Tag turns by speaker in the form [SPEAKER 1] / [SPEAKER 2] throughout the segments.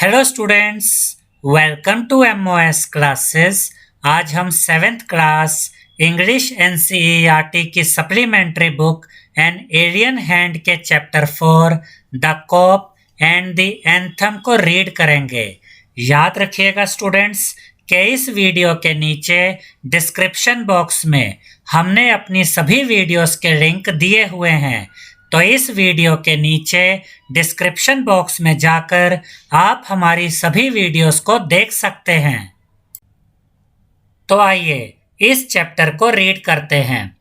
[SPEAKER 1] Hello students, welcome to MOS classes. आज हम 7th class English NCERT की supplementary book an alien hand के chapter 4 the cop and the anthem को read करेंगे। याद रखिएगा स्टूडेंट्स कि इस वीडियो के नीचे डिस्क्रिप्शन बॉक्स में हमने अपनी सभी वीडियोस के लिंक दिए हुए हैं, तो इस वीडियो के नीचे डिस्क्रिप्शन बॉक्स में जाकर आप हमारी सभी वीडियोस को देख सकते हैं। तो आइए इस चैप्टर को रीड करते हैं।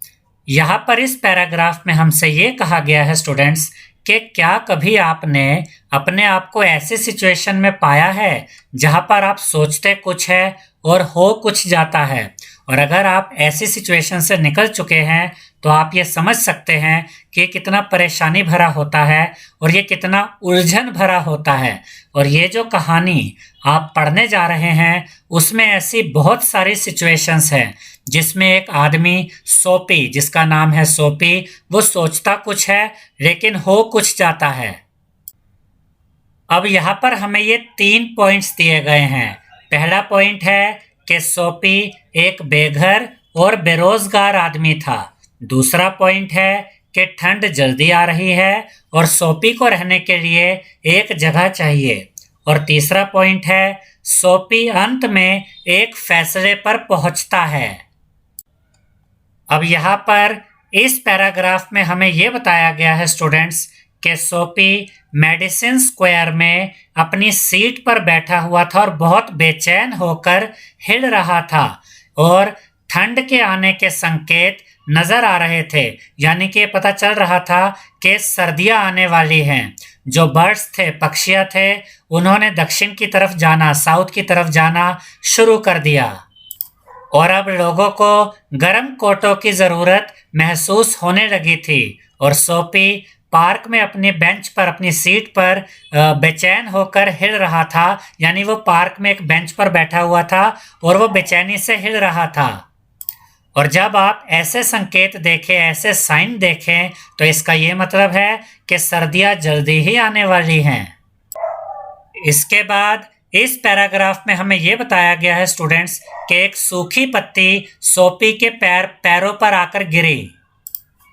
[SPEAKER 1] यहाँ पर इस पैराग्राफ में हमसे ये कहा गया है स्टूडेंट्स कि क्या कभी आपने अपने आप को ऐसी सिचुएशन में पाया है जहाँ पर आप सोचते कुछ है और हो कुछ जाता है, और अगर आप ऐसी सिचुएशन से निकल चुके हैं तो आप ये समझ सकते हैं कि कितना परेशानी भरा होता है और ये कितना उलझन भरा होता है। और ये जो कहानी आप पढ़ने जा रहे हैं उसमें ऐसी बहुत सारी सिचुएशंस हैं जिसमें एक आदमी सोपी, जिसका नाम है सोपी, वो सोचता कुछ है लेकिन हो कुछ जाता है। अब यहाँ पर हमें ये 3 पॉइंट्स दिए गए हैं। पहला पॉइंट है कि सोपी एक बेघर और बेरोजगार आदमी था। दूसरा पॉइंट है कि ठंड जल्दी आ रही है और सोपी को रहने के लिए एक जगह चाहिए। और तीसरा पॉइंट है सोपी अंत में एक फैसले पर पहुंचता है। अब यहाँ पर इस पैराग्राफ में हमें ये बताया गया है स्टूडेंट्स कि सोपी मेडिसिन स्क्वायर में अपनी सीट पर बैठा हुआ था और बहुत बेचैन होकर हिल रहा था और ठंड के आने के संकेत नजर आ रहे थे, यानी कि पता चल रहा था कि सर्दियां आने वाली हैं। जो बर्ड्स थे, पक्षियां थे, उन्होंने दक्षिण की तरफ जाना, साउथ की तरफ जाना शुरू कर दिया और अब लोगों को गर्म कोटों की जरूरत महसूस होने लगी थी। और सोपी पार्क में अपने बेंच पर, अपनी सीट पर बेचैन होकर हिल रहा था, यानी वो पार्क में एक बेंच पर बैठा हुआ था और वो बेचैनी से हिल रहा था। और जब आप ऐसे संकेत देखें, ऐसे साइन देखें, तो इसका ये मतलब है कि सर्दियां जल्दी ही आने वाली हैं। इसके बाद इस पैराग्राफ में हमें ये बताया गया है स्टूडेंट्स कि एक सूखी पत्ती सोपी के पैरों पर आकर गिरी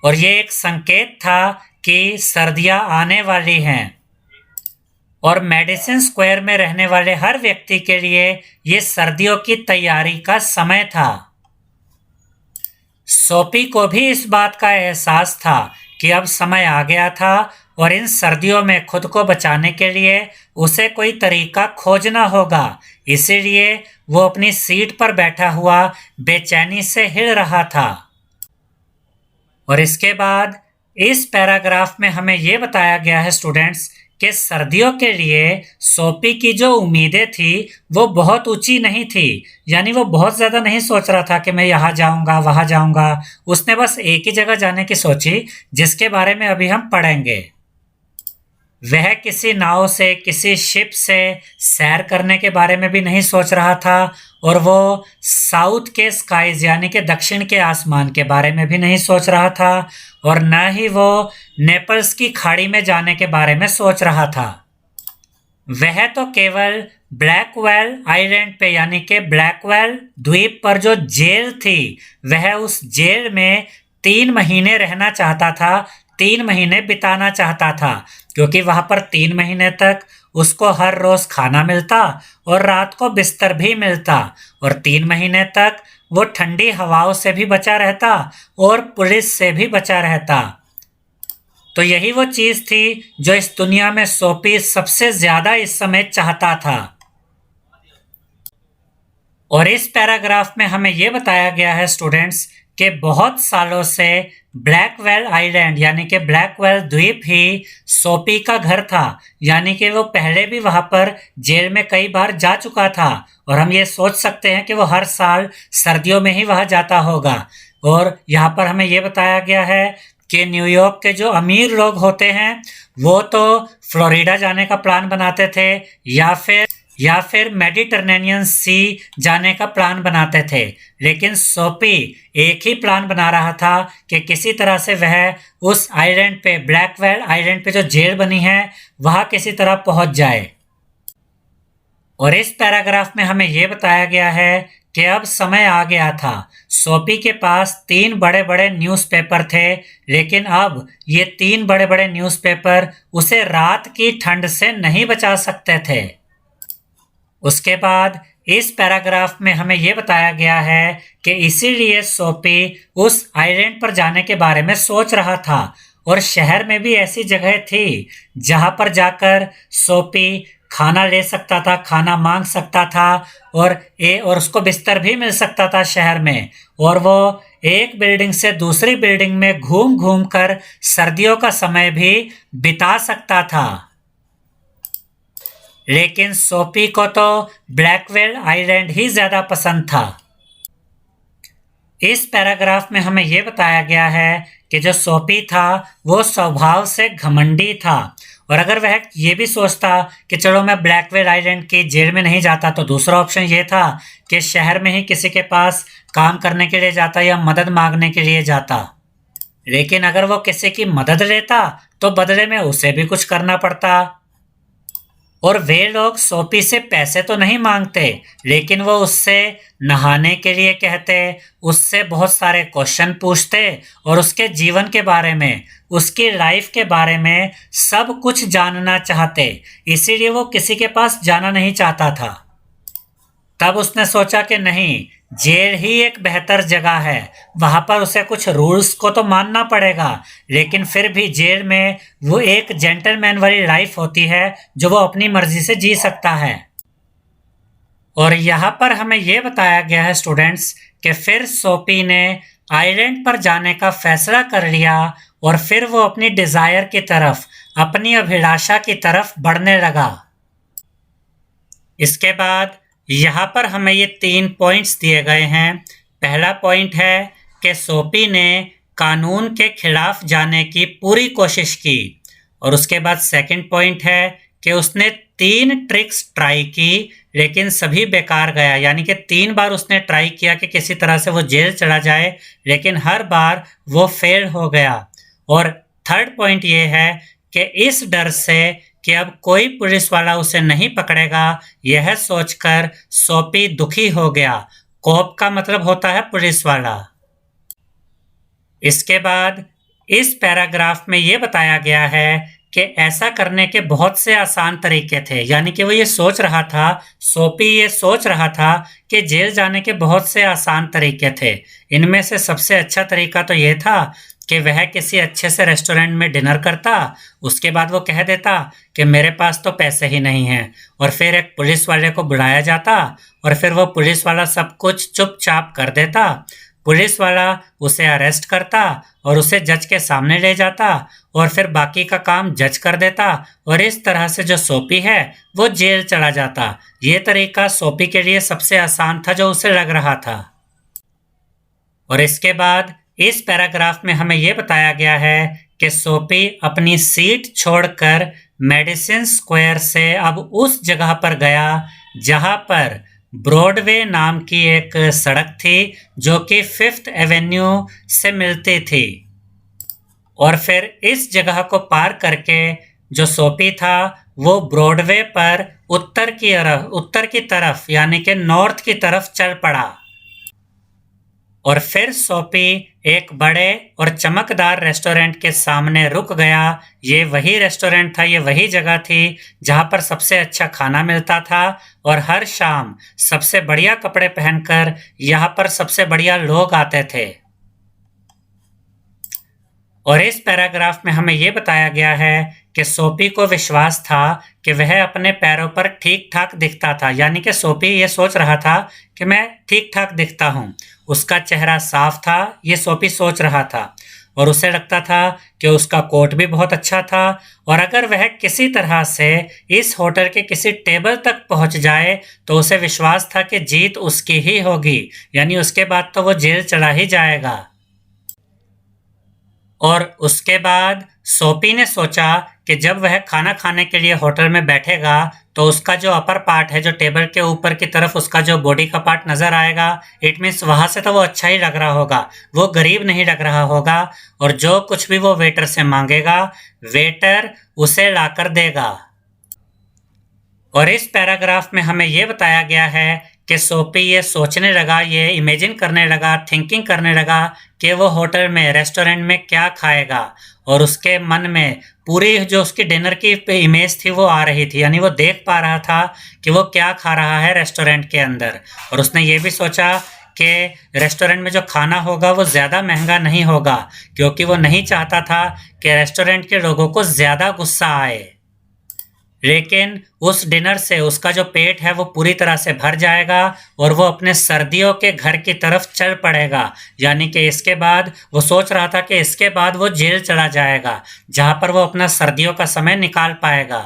[SPEAKER 1] और ये एक संकेत था कि सर्दियां आने वाली हैं। और मेडिसिन स्क्वायर में रहने वाले हर व्यक्ति के लिए ये सर्दियों की तैयारी का समय था। सोपी को भी इस बात का एहसास था कि अब समय आ गया था और इन सर्दियों में खुद को बचाने के लिए उसे कोई तरीका खोजना होगा। इसीलिए वो अपनी सीट पर बैठा हुआ बेचैनी से हिल रहा था। और इसके बाद इस पैराग्राफ में हमें ये बताया गया है स्टूडेंट्स कि सर्दियों के लिए सोपी की जो उम्मीदें थी वो बहुत ऊंची नहीं थी, यानी वो बहुत ज़्यादा नहीं सोच रहा था कि मैं यहाँ जाऊँगा, वहाँ जाऊँगा। उसने बस एक ही जगह जाने की सोची जिसके बारे में अभी हम पढ़ेंगे। वह किसी नाव से, किसी शिप से सैर करने के बारे में भी नहीं सोच रहा था और वो साउथ के स्काईज, यानी कि दक्षिण के आसमान के बारे में भी नहीं सोच रहा था और न ही वो नेपल्स की खाड़ी में जाने के बारे में सोच रहा था। वह तो केवल ब्लैकवेल आइलैंड पे, यानी कि ब्लैकवेल द्वीप पर जो जेल थी, वह उस जेल में 3 महीने रहना चाहता था, 3 महीने बिताना चाहता था, क्योंकि वहां पर 3 महीने तक उसको हर रोज खाना मिलता और रात को बिस्तर भी मिलता और 3 महीने तक वो ठंडी हवाओं से भी बचा रहता और पुलिस से भी बचा रहता। तो यही वो चीज थी जो इस दुनिया में सोपी सबसे ज्यादा इस समय चाहता था। और इस पैराग्राफ में हमें यह बताया गया है स्टूडेंट्स कि बहुत सालों से ब्लैकवेल आइलैंड, यानी कि ब्लैकवेल द्वीप ही सोपी का घर था, यानी कि वो पहले भी वहां पर जेल में कई बार जा चुका था और हम ये सोच सकते हैं कि वो हर साल सर्दियों में ही वहां जाता होगा। और यहाँ पर हमें ये बताया गया है कि न्यूयॉर्क के जो अमीर लोग होते हैं वो तो फ्लोरिडा जाने का प्लान बनाते थे या फिर मेडिटरेनियन सी जाने का प्लान बनाते थे, लेकिन सोपी एक ही प्लान बना रहा था कि किसी तरह से वह उस आइलैंड पे, ब्लैकवेल आइलैंड पे जो जेल बनी है, वहां किसी तरह पहुंच जाए। और इस पैराग्राफ में हमें ये बताया गया है कि अब समय आ गया था। सोपी के पास 3 बड़े बड़े न्यूज़पेपर थे, लेकिन अब ये 3 बड़े बड़े न्यूज़पेपर उसे रात की ठंड से नहीं बचा सकते थे। उसके बाद इस पैराग्राफ में हमें ये बताया गया है कि इसीलिए सोपी उस आइलैंड पर जाने के बारे में सोच रहा था, और शहर में भी ऐसी जगह थी जहां पर जाकर सोपी खाना ले सकता था, खाना मांग सकता था, और उसको बिस्तर भी मिल सकता था शहर में, और वो एक बिल्डिंग से दूसरी बिल्डिंग में घूम घूम कर सर्दियों का समय भी बिता सकता था। लेकिन सोपी को तो ब्लैकवेल आइलैंड ही ज्यादा पसंद था। इस पैराग्राफ में हमें यह बताया गया है कि जो सोपी था वो स्वभाव से घमंडी था, और अगर वह ये भी सोचता कि चलो मैं ब्लैकवेल आइलैंड की जेल में नहीं जाता, तो दूसरा ऑप्शन ये था कि शहर में ही किसी के पास काम करने के लिए जाता या मदद मांगने के लिए जाता। लेकिन अगर वो किसी की मदद लेता तो बदले में उसे भी कुछ करना पड़ता। और वे लोग सोपी से पैसे तो नहीं मांगते, लेकिन वो उससे नहाने के लिए कहते, उससे बहुत सारे क्वेश्चन पूछते, और उसके जीवन के बारे में, उसकी लाइफ के बारे में सब कुछ जानना चाहते। इसीलिए वो किसी के पास जाना नहीं चाहता था। तब उसने सोचा कि नहीं, जेल ही एक बेहतर जगह है, वहां पर उसे कुछ रूल्स को तो मानना पड़ेगा, लेकिन फिर भी जेल में वो एक जेंटलमैन वाली लाइफ होती है जो वो अपनी मर्जी से जी सकता है। और यहाँ पर हमें ये बताया गया है स्टूडेंट्स कि फिर सोपी ने आइलैंड पर जाने का फैसला कर लिया, और फिर वो अपनी डिजायर की तरफ, अपनी अभिलाषा की तरफ बढ़ने लगा। इसके बाद यहाँ पर हमें ये 3 पॉइंट्स दिए गए हैं। पहला पॉइंट है कि सोपी ने कानून के खिलाफ जाने की पूरी कोशिश की, और उसके बाद सेकंड पॉइंट है कि उसने 3 ट्रिक्स ट्राई की, लेकिन सभी बेकार गया, यानी कि 3 बार उसने ट्राई किया कि किसी तरह से वो जेल चला जाए, लेकिन हर बार वो फेल हो गया। और थर्ड पॉइंट ये है कि इस डर से कि अब कोई पुलिस वाला उसे नहीं पकड़ेगा, यह सोचकर सोपी दुखी हो गया। कॉप का मतलब होता है पुलिस वाला। इसके बाद इस पैराग्राफ में यह बताया गया है कि ऐसा करने के बहुत से आसान तरीके थे, यानी कि वो ये सोच रहा था, सोपी ये सोच रहा था कि जेल जाने के बहुत से आसान तरीके थे। इनमें से सबसे अच्छा तरीका तो ये था कि वह किसी अच्छे से रेस्टोरेंट में डिनर करता, उसके बाद वो कह देता कि मेरे पास तो पैसे ही नहीं हैं, और फिर एक पुलिस वाले को बुलाया जाता, और फिर वो पुलिस वाला सब कुछ चुपचाप कर देता। पुलिस वाला उसे अरेस्ट करता और उसे जज के सामने ले जाता, और फिर बाकी का काम जज कर देता, और इस तरह से जो सोपी है वो जेल चला जाता। ये तरीका सोपी के लिए सबसे आसान था जो उसे लग रहा था। और इसके बाद इस पैराग्राफ में हमें यह बताया गया है कि सोपी अपनी सीट छोड़कर मेडिसिन स्क्वायर से अब उस जगह पर गया जहां पर ब्रॉडवे नाम की एक सड़क थी जो कि 5th एवेन्यू से मिलती थी। और फिर इस जगह को पार करके जो सोपी था वो ब्रॉडवे पर उत्तर की तरफ यानी कि नॉर्थ की तरफ चल पड़ा। और फिर सोपी एक बड़े और चमकदार रेस्टोरेंट के सामने रुक गया। ये वही रेस्टोरेंट था, ये वही जगह थी जहां पर सबसे अच्छा खाना मिलता था, और हर शाम सबसे बढ़िया कपड़े पहनकर यहाँ पर सबसे बढ़िया लोग आते थे। और इस पैराग्राफ में हमें यह बताया गया है कि सोपी को विश्वास था कि वह अपने पैरों पर ठीक ठाक दिखता था, यानी कि सोपी ये सोच रहा था कि मैं ठीक ठाक दिखता हूँ। उसका चेहरा साफ था, ये सोपी सोच रहा था, और उसे लगता था कि उसका कोट भी बहुत अच्छा था, और अगर वह किसी तरह से इस होटल के किसी टेबल तक पहुंच जाए तो उसे विश्वास था कि जीत उसकी ही होगी, यानी उसके बाद तो वो जेल चला ही जाएगा। और उसके बाद सोपी ने सोचा कि जब वह खाना खाने के लिए होटल में बैठेगा तो उसका जो अपर पार्ट है, जो टेबल के ऊपर की तरफ उसका जो बॉडी का पार्ट नजर आएगा, इट मीन्स वहां से तो वो अच्छा ही लग रहा होगा, वो गरीब नहीं लग रहा होगा, और जो कुछ भी वो वेटर से मांगेगा वेटर उसे लाकर देगा। और इस पैराग्राफ में हमें ये बताया गया है कि सोपी ये सोचने लगा, ये इमेजिन करने लगा, थिंकिंग करने लगा कि वो होटल में, रेस्टोरेंट में क्या खाएगा। और उसके मन में पूरी जो उसकी डिनर की इमेज थी वो आ रही थी, यानी वो देख पा रहा था कि वो क्या खा रहा है रेस्टोरेंट के अंदर। और उसने ये भी सोचा कि रेस्टोरेंट में जो खाना होगा वो ज़्यादा महंगा नहीं होगा, क्योंकि वो नहीं चाहता था कि रेस्टोरेंट के लोगों को ज़्यादा गुस्सा आए। लेकिन उस डिनर से उसका जो पेट है वो पूरी तरह से भर जाएगा और वो अपने सर्दियों के घर की तरफ चल पड़ेगा। यानी कि इसके बाद वो सोच रहा था कि इसके बाद वो जेल चला जाएगा, जहां पर वो अपना सर्दियों का समय निकाल पाएगा।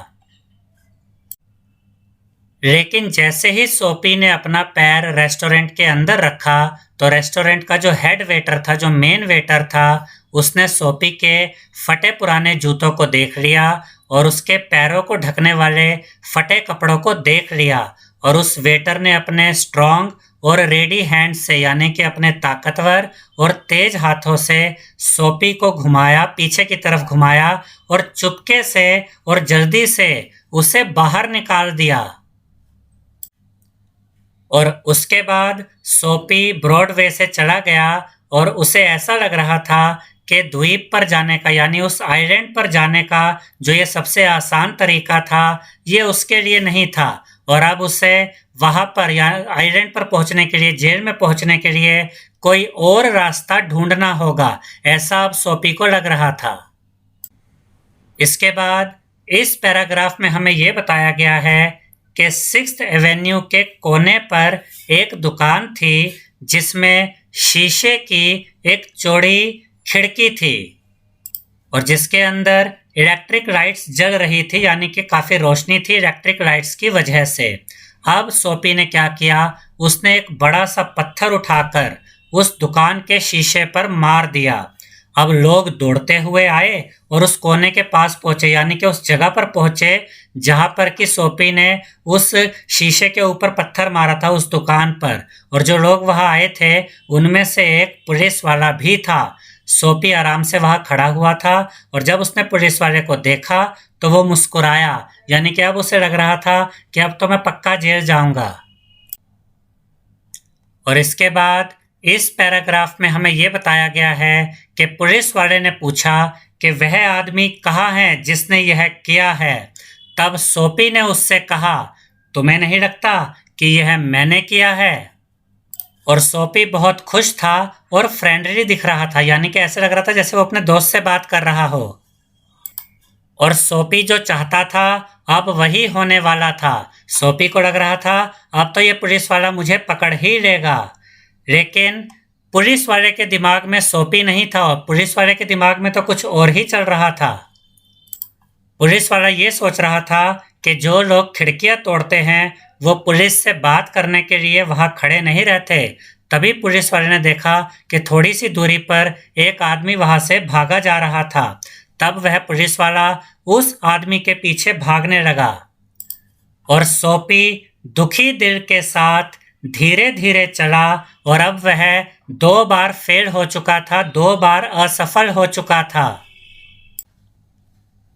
[SPEAKER 1] लेकिन जैसे ही सोपी ने अपना पैर रेस्टोरेंट के अंदर रखा, तो रेस्टोरेंट का जो हेड वेटर था, जो मेन वेटर था, उसने सोपी के फटे पुराने जूतों को देख लिया और उसके पैरों को ढकने वाले फटे कपड़ों को देख लिया। और उस वेटर ने अपने स्ट्रॉन्ग और रेडी हैंड से, यानी कि अपने ताकतवर और तेज हाथों से सोपी को घुमाया, पीछे की तरफ घुमाया और चुपके से और जल्दी से उसे बाहर निकाल दिया। और उसके बाद सोपी ब्रॉडवे से चला गया और उसे ऐसा लग रहा था कि द्वीप पर जाने का, यानी उस आइलैंड पर जाने का जो ये सबसे आसान तरीका था, ये उसके लिए नहीं था। और अब उसे वहां पर, या आइलैंड पर पहुंचने के लिए, जेल में पहुंचने के लिए कोई और रास्ता ढूंढना होगा, ऐसा अब सोपी को लग रहा था। इसके बाद इस पैराग्राफ में हमें यह बताया गया है कि 6th एवेन्यू के कोने पर एक दुकान थी जिसमें शीशे की एक चौड़ी खिड़की थी और जिसके अंदर इलेक्ट्रिक लाइट्स जल रही थी, यानी कि काफी रोशनी थी इलेक्ट्रिक लाइट्स की वजह से। अब सोपी ने क्या किया, उसने एक बड़ा सा पत्थर उठाकर उस दुकान के शीशे पर मार दिया। अब लोग दौड़ते हुए आए और उस कोने के पास पहुंचे, यानी कि उस जगह पर पहुंचे जहां पर कि सोपी ने उस शीशे के ऊपर पत्थर मारा था उस दुकान पर। और जो लोग वहां आए थे उनमें से एक पुलिस वाला भी था। सोपी आराम से वहां खड़ा हुआ था और जब उसने पुलिस वाले को देखा तो वो मुस्कुराया, यानी कि अब उसे लग रहा था कि अब तो मैं पक्का जेल जाऊंगा। और इसके बाद इस पैराग्राफ में हमें यह बताया गया है कि पुलिस वाले ने पूछा कि वह आदमी कहाँ है जिसने यह किया है। तब सोपी ने उससे कहा, तुम्हें नहीं लगता कि यह मैंने किया है? और सोपी बहुत खुश था और फ्रेंडली दिख रहा था, यानी कि ऐसे लग रहा था जैसे वो अपने दोस्त से बात कर रहा हो। और सोपी जो चाहता था अब वही होने वाला था। सोपी को लग रहा था अब तो ये पुलिस वाला मुझे पकड़ ही लेगा। लेकिन पुलिस वाले के दिमाग में सोपी नहीं था और पुलिस वाले के दिमाग में तो कुछ और ही चल रहा था। पुलिस वाला ये सोच रहा था कि जो लोग खिड़कियां तोड़ते हैं वो पुलिस से बात करने के लिए वहां खड़े नहीं रहते। तभी पुलिस वाले ने देखा कि थोड़ी सी दूरी पर एक आदमी वहां से भागा जा रहा था। तब वह पुलिस वाला उस आदमी के पीछे भागने लगा और सोपी दुखी दिल के साथ धीरे धीरे चला। और अब वह 2 बार फेल हो चुका था, 2 बार असफल हो चुका था।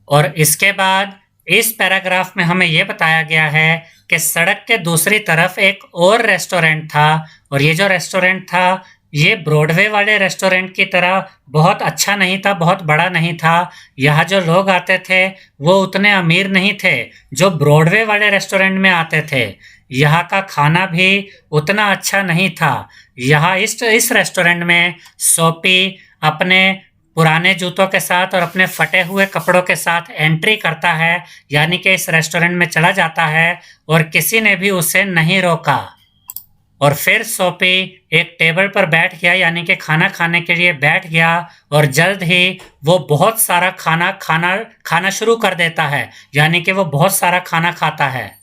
[SPEAKER 1] और इसके बाद इस पैराग्राफ में हमें यह बताया गया है कि सड़क के दूसरी तरफ एक और रेस्टोरेंट था और ये जो रेस्टोरेंट था ये ब्रॉडवे वाले रेस्टोरेंट की तरह बहुत अच्छा नहीं था, बहुत बड़ा नहीं था। यहाँ जो लोग आते थे वो उतने अमीर नहीं थे जो ब्रॉडवे वाले रेस्टोरेंट में आते थे। यहाँ का खाना भी उतना अच्छा नहीं था। यहाँ इस रेस्टोरेंट में सोपी अपने पुराने जूतों के साथ और अपने फटे हुए कपड़ों के साथ एंट्री करता है, यानी कि इस रेस्टोरेंट में चला जाता है और किसी ने भी उसे नहीं रोका। और फिर सोपी एक टेबल पर बैठ गया, यानी कि खाना खाने के लिए बैठ गया और जल्द ही वो बहुत सारा खाना शुरू कर देता है, यानी कि वो बहुत सारा खाना खाता है।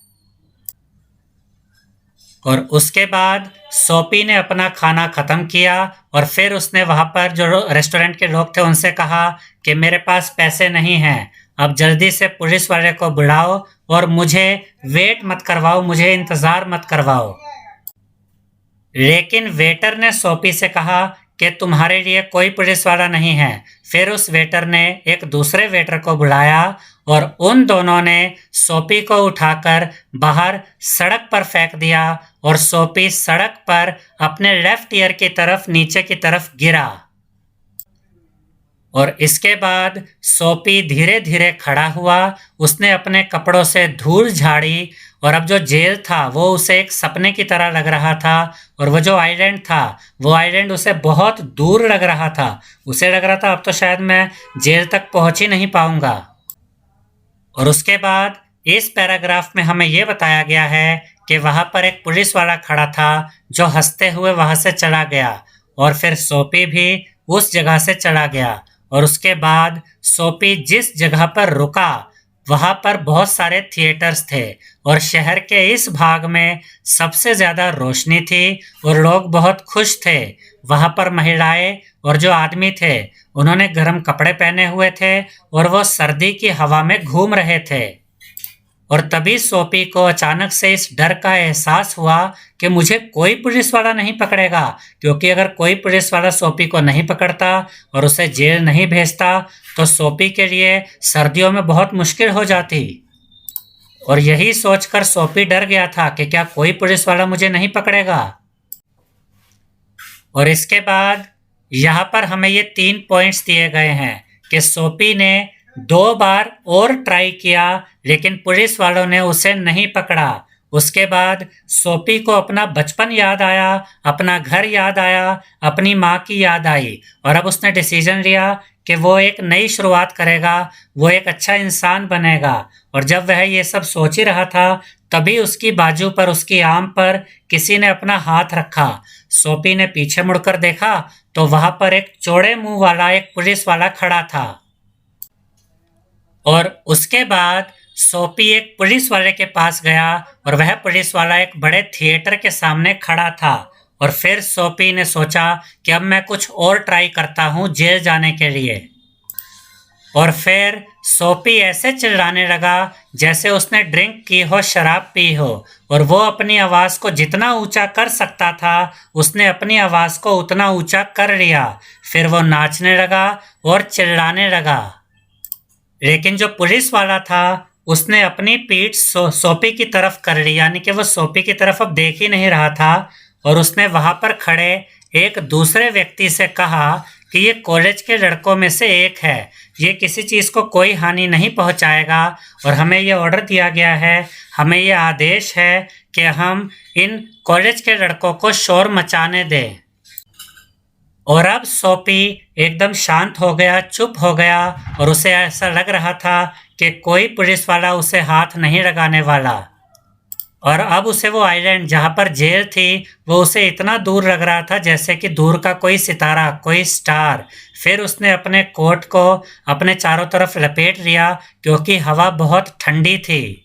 [SPEAKER 1] और उसके बाद सोपी ने अपना खाना खत्म किया और फिर उसने वहां पर जो रेस्टोरेंट के लोग थे उनसे कहा कि मेरे पास पैसे नहीं हैं, अब जल्दी से पुलिस वाले को बुलाओ और मुझे वेट मत करवाओ, मुझे इंतजार मत करवाओ। लेकिन वेटर ने सोपी से कहा कि तुम्हारे लिए कोई पुलिस वाला नहीं है। फिर उस वेटर ने एक दूसरे वेटर को बुलाया और उन दोनों ने सोपी को उठाकर बाहर सड़क पर फेंक दिया और सोपी सड़क पर अपने लेफ्ट ईयर की तरफ नीचे की तरफ गिरा। और इसके बाद सोपी धीरे धीरे खड़ा हुआ, उसने अपने कपड़ों से धूल झाड़ी और अब जो जेल था वो उसे एक सपने की तरह लग रहा था और वो जो आइलैंड था वो आइलैंड उसे बहुत दूर लग रहा था। उसे लग रहा था अब तो शायद मैं जेल तक पहुंच ही नहीं पाऊंगा। और उसके बाद इस पैराग्राफ में हमें ये बताया गया है कि वहां पर एक पुलिस वाला खड़ा था जो हंसते हुए वहां से चला गया और फिर सोपी भी उस जगह से चला गया। और उसके बाद सोपी जिस जगह पर रुका वहां पर बहुत सारे थिएटर्स थे और शहर के इस भाग में सबसे ज्यादा रोशनी थी और लोग बहुत खुश थे। वहां पर महिलाएं और जो आदमी थे उन्होंने गर्म कपड़े पहने हुए थे और वो सर्दी की हवा में घूम रहे थे। और तभी सोपी को अचानक से इस डर का एहसास हुआ कि मुझे कोई पुलिस वाला नहीं पकड़ेगा, क्योंकि अगर कोई पुलिस वाला सोपी को नहीं पकड़ता और उसे जेल नहीं भेजता तो सोपी के लिए सर्दियों में बहुत मुश्किल हो जाती। और यही सोचकर सोपी डर गया था कि क्या कोई पुलिस वाला मुझे नहीं पकड़ेगा। और इसके बाद यहाँ पर हमें ये 3 पॉइंट्स दिए गए हैं कि सोपी ने 2 बार और ट्राई किया लेकिन पुलिस वालों ने उसे नहीं पकड़ा। उसके बाद सोपी को अपना बचपन याद आया, अपना घर याद आया, अपनी माँ की याद आई और अब उसने डिसीजन लिया कि वो एक नई शुरुआत करेगा, वो एक अच्छा इंसान बनेगा। और जब वह ये सब सोच ही रहा था तभी उसकी बाजू पर, उसकी आर्म पर किसी ने अपना हाथ रखा। सोपी ने पीछे मुड़कर देखा तो वहां पर एक चौड़े मुंह वाला एक पुलिस वाला खड़ा था। और उसके बाद सोपी एक पुलिस वाले के पास गया और वह पुलिस वाला एक बड़े थिएटर के सामने खड़ा था। और फिर सोपी ने सोचा कि अब मैं कुछ और ट्राई करता हूँ जेल जाने के लिए। और फिर सोपी ऐसे चिल्लाने लगा जैसे उसने ड्रिंक की हो, शराब पी हो। और वो अपनी आवाज़ को जितना ऊंचा कर सकता था उसने अपनी आवाज़ को उतना ऊंचा कर लिया। फिर वो नाचने लगा और चिल्लाने लगा। लेकिन जो पुलिस वाला था उसने अपनी पीठ सोपी की तरफ कर ली, यानी कि वो सोपी की तरफ अब देख ही नहीं रहा था। और उसने वहां पर खड़े एक दूसरे व्यक्ति से कहा कि ये कॉलेज के लड़कों में से एक है, ये किसी चीज़ को कोई हानि नहीं पहुंचाएगा और हमें ये ऑर्डर दिया गया है, हमें ये आदेश है कि हम इन कॉलेज के लड़कों को शोर मचाने दें। और अब सोपी एकदम शांत हो गया, चुप हो गया और उसे ऐसा लग रहा था कि कोई पुलिस वाला उसे हाथ नहीं लगाने वाला। और अब उसे वो आइलैंड जहाँ पर जेल थी वो उसे इतना दूर लग रहा था जैसे कि दूर का कोई सितारा, कोई स्टार। फिर उसने अपने कोट को अपने चारों तरफ लपेट लिया क्योंकि हवा बहुत ठंडी थी।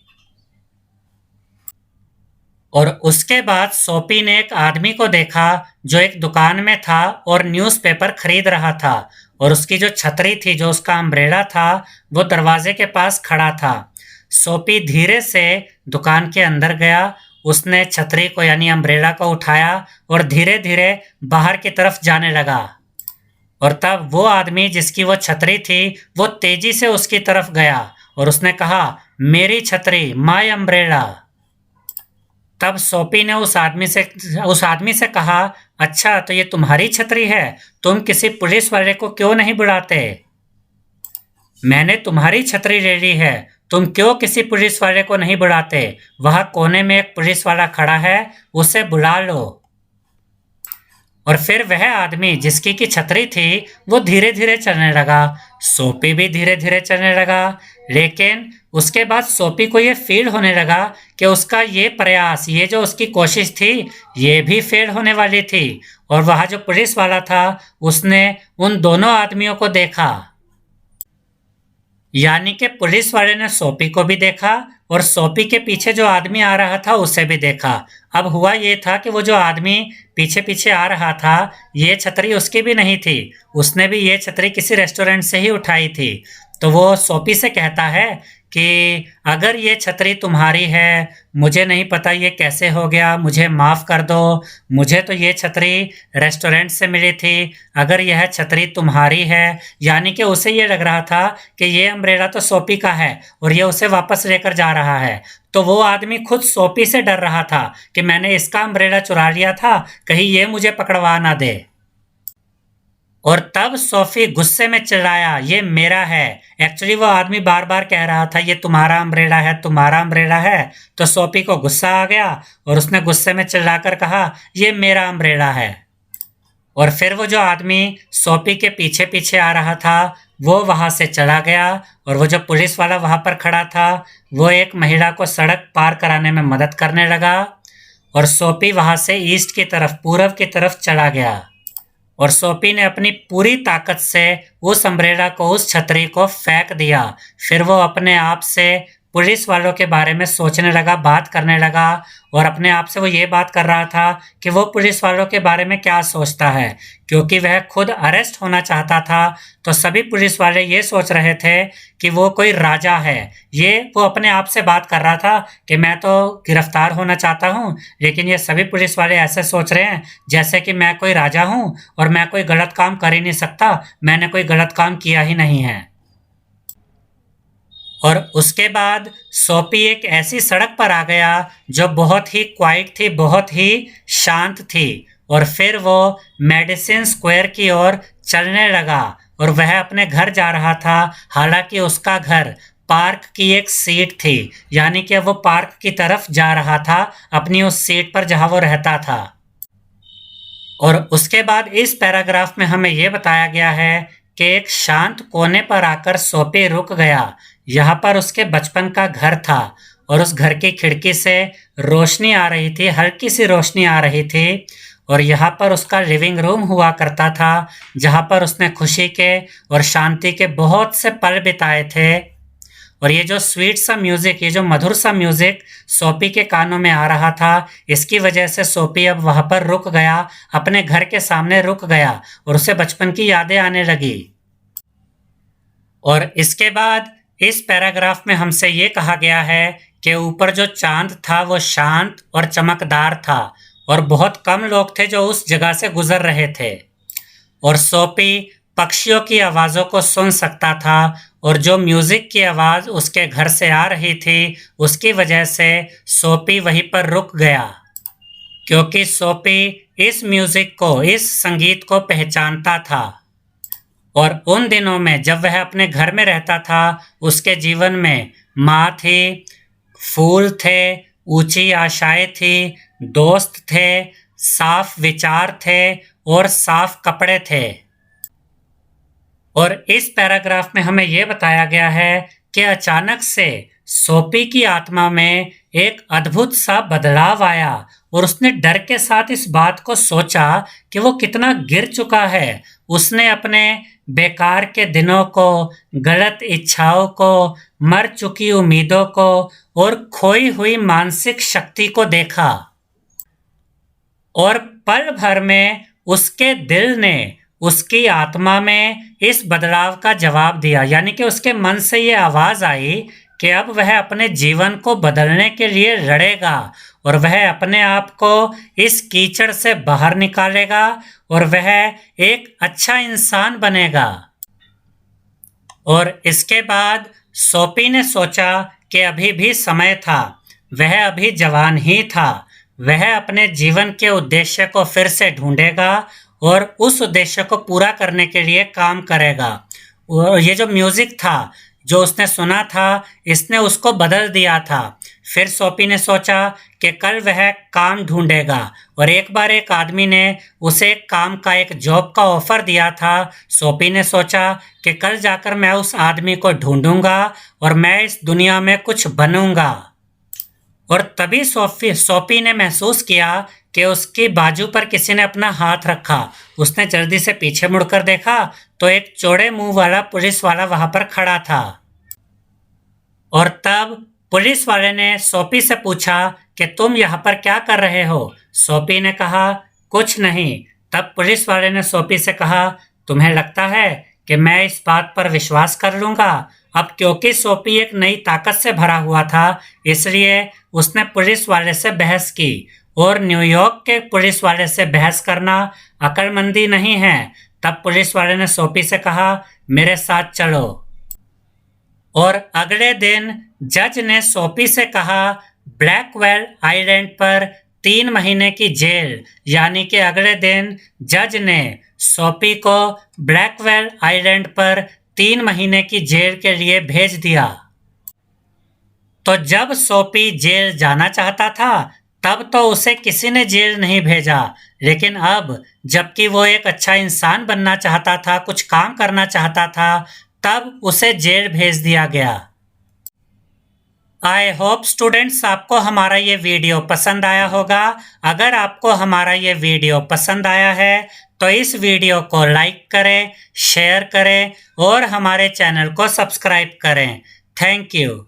[SPEAKER 1] और उसके बाद सोपी ने एक आदमी को देखा जो एक दुकान में था और न्यूज़पेपर खरीद रहा था। और उसकी जो छतरी थी, जो उसका अम्ब्रेला था, वो दरवाजे के पास खड़ा था। सोपी धीरे से दुकान के अंदर गया, उसने छतरी को यानी अम्ब्रेला को उठाया और धीरे धीरे बाहर की तरफ जाने लगा। और तब वो आदमी जिसकी वो छतरी थी वो तेजी से उसकी तरफ गया और उसने कहा, मेरी छतरी, माय अम्ब्रेला। तब सोपी ने उस आदमी से कहा, अच्छा तो ये तुम्हारी छतरी है, तुम किसी पुलिस वाले को क्यों नहीं बुलाते? मैंने तुम्हारी छतरी ले ली है, तुम क्यों किसी पुलिस वाले को नहीं बुलाते? वहां कोने में एक पुलिस वाला खड़ा है, उसे बुला लो। और फिर वह आदमी जिसकी की छतरी थी वो धीरे धीरे चलने लगा, सोपी भी धीरे धीरे चलने लगा। लेकिन उसके बाद सोपी को ये फील होने लगा कि उसका ये प्रयास, ये जो उसकी कोशिश थी, ये भी फेल होने वाली थी। और वहाँ जो पुलिस वाला था उसने उन दोनों आदमियों को देखा, यानी कि पुलिस वाले ने सोपी को भी देखा और सोपी के पीछे जो आदमी आ रहा था उसे भी देखा। अब हुआ ये था कि वो जो आदमी पीछे पीछे आ रहा था ये छतरी उसकी भी नहीं थी, उसने भी ये छतरी किसी रेस्टोरेंट से ही उठाई थी। तो वो सोपी से कहता है कि अगर ये छतरी तुम्हारी है, मुझे नहीं पता ये कैसे हो गया, मुझे माफ़ कर दो, मुझे तो ये छतरी रेस्टोरेंट से मिली थी, अगर यह छतरी तुम्हारी है, यानी कि उसे ये लग रहा था कि ये अम्ब्रेला तो सोपी का है और ये उसे वापस लेकर जा रहा है। तो वो आदमी खुद सोपी से डर रहा था कि मैंने इसका अम्ब्रेला चुरा लिया था, कहीं ये मुझे पकड़वा ना दे। और तब सोफी गुस्से में चिल्लाया, ये मेरा है। एक्चुअली वो आदमी बार बार कह रहा था ये तुम्हारा अम्ब्रेला है, तुम्हारा अम्ब्रेला है। तो सोफी को गुस्सा आ गया और उसने गुस्से में चिल्लाकर कहा, ये मेरा अम्ब्रेला है। और फिर वो जो आदमी सोफी के पीछे पीछे आ रहा था वो वहां से चला गया और वो जो पुलिस वाला वहां पर खड़ा था वो एक महिला को सड़क पार कराने में मदद करने लगा और सोफी वहां से ईस्ट की तरफ, पूरब की तरफ चला गया। और सोफी ने अपनी पूरी ताकत से उस अम्ब्रेला को, उस छतरी को फेंक दिया। फिर वो अपने आप से पुलिस वालों के बारे में सोचने लगा, बात करने लगा और अपने आप से वो ये बात कर रहा था कि वो पुलिस वालों के बारे में क्या सोचता है, क्योंकि वह खुद अरेस्ट होना चाहता था। तो सभी पुलिस वाले ये सोच रहे थे कि वो कोई राजा है। ये वो अपने आप से बात कर रहा था कि मैं तो गिरफ्तार होना चाहता हूँ, लेकिन ये सभी पुलिस वाले ऐसे सोच रहे हैं जैसे कि मैं कोई राजा हूँ और मैं कोई गलत काम कर ही नहीं सकता, मैंने कोई गलत काम किया ही नहीं है। और उसके बाद सोफी एक ऐसी सड़क पर आ गया जो बहुत ही क्वाइट थी, बहुत ही शांत थी। और फिर वो मेडिसिन स्क्वायर की ओर चलने लगा और वह अपने घर जा रहा था। हालांकि उसका घर पार्क की एक सीट थी, यानी कि वो पार्क की तरफ जा रहा था, अपनी उस सीट पर जहां वो रहता था। और उसके बाद इस पैराग्राफ में हमें यह बताया गया है कि एक शांत कोने पर आकर सोफी रुक गया। यहाँ पर उसके बचपन का घर था और उस घर की खिड़की से रोशनी आ रही थी, हल्की सी रोशनी आ रही थी। और यहाँ पर उसका लिविंग रूम हुआ करता था जहाँ पर उसने खुशी के और शांति के बहुत से पल बिताए थे। और ये जो स्वीट सा म्यूजिक, ये जो मधुर सा म्यूजिक सोफी के कानों में आ रहा था, इसकी वजह से सोफी अब वहां पर रुक गया, अपने घर के सामने रुक गया और उसे बचपन की यादें आने लगी। और इसके बाद इस पैराग्राफ में हमसे ये कहा गया है कि ऊपर जो चांद था वो शांत और चमकदार था और बहुत कम लोग थे जो उस जगह से गुजर रहे थे। और सोफी पक्षियों की आवाज़ों को सुन सकता था और जो म्यूज़िक की आवाज़ उसके घर से आ रही थी उसकी वजह से सोफी वहीं पर रुक गया, क्योंकि सोफी इस म्यूज़िक को, इस संगीत को पहचानता था। और उन दिनों में जब वह अपने घर में रहता था उसके जीवन में माँ थी, फूल थे, ऊंची आशाएं थी, दोस्त थे, साफ विचार थे और साफ कपड़े थे। और इस पैराग्राफ में हमें यह बताया गया है कि अचानक से सोफी की आत्मा में एक अद्भुत सा बदलाव आया और उसने डर के साथ इस बात को सोचा कि वो कितना गिर चुका है। उसने अपने बेकार के दिनों को, गलत इच्छाओं को, मर चुकी उम्मीदों को और खोई हुई मानसिक शक्ति को देखा। और पल भर में उसके दिल ने उसकी आत्मा में इस बदलाव का जवाब दिया, यानी कि उसके मन से ये आवाज आई कि अब वह अपने जीवन को बदलने के लिए लड़ेगा और वह अपने आप को इस कीचड़ से बाहर निकालेगा और वह एक अच्छा इंसान बनेगा। और इसके बाद सोफी ने सोचा कि अभी भी समय था, वह अभी जवान ही था, वह अपने जीवन के उद्देश्य को फिर से ढूंढेगा और उस उद्देश्य को पूरा करने के लिए काम करेगा। और ये जो म्यूजिक था जो उसने सुना था, इसने उसको बदल दिया था। फिर सोफी ने सोचा कि कल वह काम ढूंढेगा और एक बार एक आदमी ने उसे एक काम का, एक जॉब का ऑफर दिया था। सोफी ने सोचा कि कल जाकर मैं उस आदमी को ढूंढूंगा और मैं इस दुनिया में कुछ बनूंगा। और तभी सोफी ने महसूस किया कि उसकी बाजू पर किसी ने अपना हाथ रखा। उसने जल्दी से पीछे मुड़कर देखा तो एक चौड़े मुंह वाला पुलिस वाला वहां पर खड़ा था। और तब पुलिस वाले ने सोफी से पूछा कि तुम यहाँ पर क्या कर रहे हो? सोफी ने कहा कुछ नहीं। तब पुलिस वाले ने सोफी से कहा तुम्हें लगता है कि मैं इस बात पर विश्वास कर लूंगा? अब क्योंकि सोपी एक नई ताकत से भरा हुआ था, इसलिए उसने पुलिस वाले से बहस की, और न्यूयॉर्क के पुलिस वाले से बहस करना अक्लमंदी नहीं है। तब पुलिस वाले ने सोपी से कहा, मेरे साथ चलो। और अगले दिन जज ने सोपी से कहा, ब्लैकवेल आइलैंड पर 3 महीने की जेल। यानी कि अगले दिन जज ने सोपी को ब्लैकवेल आइलैंड पर 3 महीने की जेल के लिए भेज दिया। तो जब सोपी जेल जाना चाहता था, तब तो उसे किसी ने जेल नहीं भेजा, लेकिन अब जबकि वो एक अच्छा इंसान बनना चाहता था, कुछ काम करना चाहता था, तब उसे जेल भेज दिया गया। आई होप स्टूडेंट्स आपको हमारा ये वीडियो पसंद आया होगा। अगर आपको हमारा ये वीडियो पसंद आया है तो इस वीडियो को लाइक करें, शेयर करें और हमारे चैनल को सब्सक्राइब करें। Thank you.